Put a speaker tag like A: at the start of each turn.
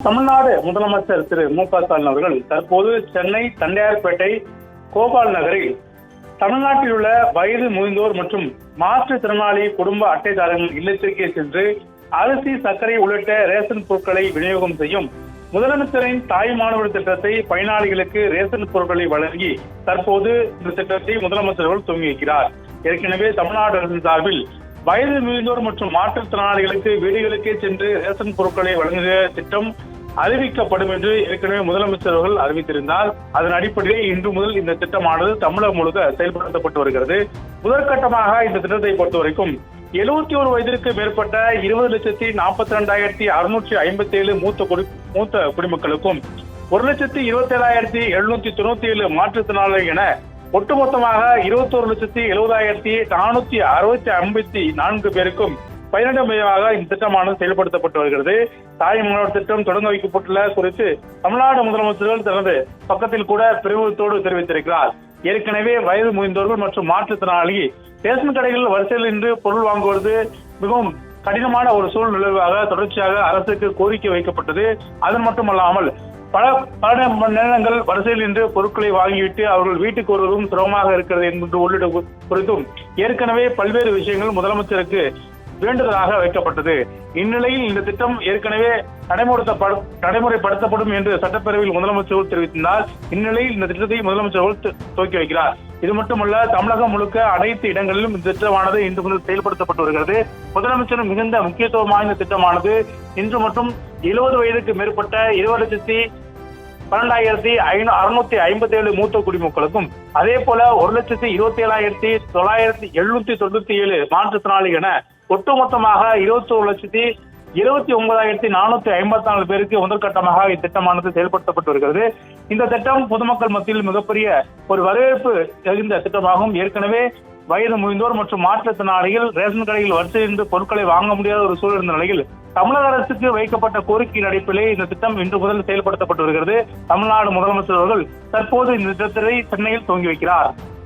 A: தமிழ்நாடு முதலமைச்சர் திரு மு.க.ஸ்டாலின் அவர்கள் தற்போது சென்னை தண்டையார்பேட்டை கோபால் நகரில் தமிழ்நாட்டில் உள்ள வயது முதிர்ந்தோர் மற்றும் மாற்றுத்திறனாளி குடும்ப அட்டைதாரர்கள் இல்லத்திற்கே சென்று அரிசி, சர்க்கரை உள்ளிட்ட ரேஷன் பொருட்களை விநியோகம் செய்யும் முதலமைச்சரின் தாய் மாணவர் திட்டத்தை பயனாளிகளுக்கு ரேஷன் பொருட்களை வழங்கி தற்போது இந்த திட்டத்தை முதலமைச்சர் அவர்கள் துவங்கி வைக்கிறார். ஏற்கனவே தமிழ்நாடு அரசின் சார்பில் வயது முதிர்ந்தோர் மற்றும் மாற்றுத்திறனாளிகளுக்கு வீடுகளுக்கே சென்று ரேஷன் பொருட்களை வழங்குகிற திட்டம் அறிவிக்கப்படும் என்று ஏற்கனவே முதலமைச்சர் அவர்கள் அறிவித்திருந்தார். அதன் அடிப்படையில் இன்று முதல் இந்த திட்டமானது தமிழகம் முழுக்க செயல்படுத்தப்பட்டு வருகிறது. முதற்கட்டமாக இந்த திட்டத்தை பொறுத்தவரைக்கும் 71 வயதிற்கு மேற்பட்ட 20,42,657 மூத்த குடிமக்களுக்கும் 1,27,797 மாற்றுத்திறனாளிகள் என ஒட்டுமொத்தமாக 21,70,454 பேருக்கும் பயனிடமையாக இந்த திட்டமானது செயல்படுத்தப்பட்டு வருகிறது. தாய் மாணவர் திட்டம் தொடங்க வைக்கப்பட்டுள்ள குறித்து தமிழ்நாடு முதலமைச்சர்கள் தனது பக்கத்தில் கூட பெருமிதத்தோடு தெரிவித்திருக்கிறார். ஏற்கனவே வயது முதிர்ந்தோர்கள் மற்றும் மாற்றுத்திறனாளி ரேஷன் கடைகளில் வரிசையில் நின்று பொருள் வாங்குவது மிகவும் கடினமான ஒரு சூழ்நிலையாக தொடர்ச்சியாக அரசுக்கு கோரிக்கை வைக்கப்பட்டது. அது மட்டுமல்லாமல் பல நேரங்கள் வரிசையில் நின்று பொருட்களை வாங்கிவிட்டு அவர்கள் வீட்டுக்கு வருவதும் சிரமமாக இருக்கிறது என்று உள்ளிட்ட குறித்தும் ஏற்கனவே பல்வேறு விஷயங்கள் முதலமைச்சருக்கு வேண்டுதலாக வைக்கப்பட்டது. இந்நிலையில் இந்த திட்டம் ஏற்கனவே நடைமுறைப்படுத்தப்படும் என்று சட்டப்பேரவையில் முதலமைச்சர் தெரிவித்தார். இந்நிலையில் இந்த திட்டத்தை முதலமைச்சர் துவக்கி வைக்கிறார். இது மட்டுமல்ல, தமிழகம் முழுக்க அனைத்து இடங்களிலும் இந்த திட்டமானது இன்று முதல் செயல்படுத்தப்பட்டு வருகிறது. முதலமைச்சர் மிகுந்த முக்கியத்துவம் வாய்ந்த திட்டமானது இன்று மற்றும் 70 வயதுக்கு மேற்பட்ட 20,12,657 மூத்த குடிமக்களுக்கும் அதே போல 1,27,997 மாற்றுத்திறனாளிகள் என ஒட்டுமொத்தமாக 21,29,454 பேருக்கு முதற்கட்டமாக இத்திட்டமானது செயல்படுத்தப்பட்டு வருகிறது. இந்த திட்டம் பொதுமக்கள் மத்தியில் மிகப்பெரிய ஒரு வரவேற்பு தகுந்த திட்டமாகும். ஏற்கனவே வயது முதிர்ந்தோர் மற்றும் மாற்றுத்திறனாளிகள் ரேஷன் கடையில் வரிசையில் இருந்து பொருட்களை வாங்க முடியாத ஒரு சூழல் இருந்த நிலையில் தமிழக அரசுக்கு வைக்கப்பட்ட கோரிக்கையின் அடிப்படையில் இந்த திட்டம் இன்று முதல் செயல்படுத்தப்பட்டு வருகிறது. தமிழ்நாடு முதலமைச்சர் அவர்கள் தற்போது இந்த திட்டத்தை சென்னையில் துவங்கி வைக்கிறார்.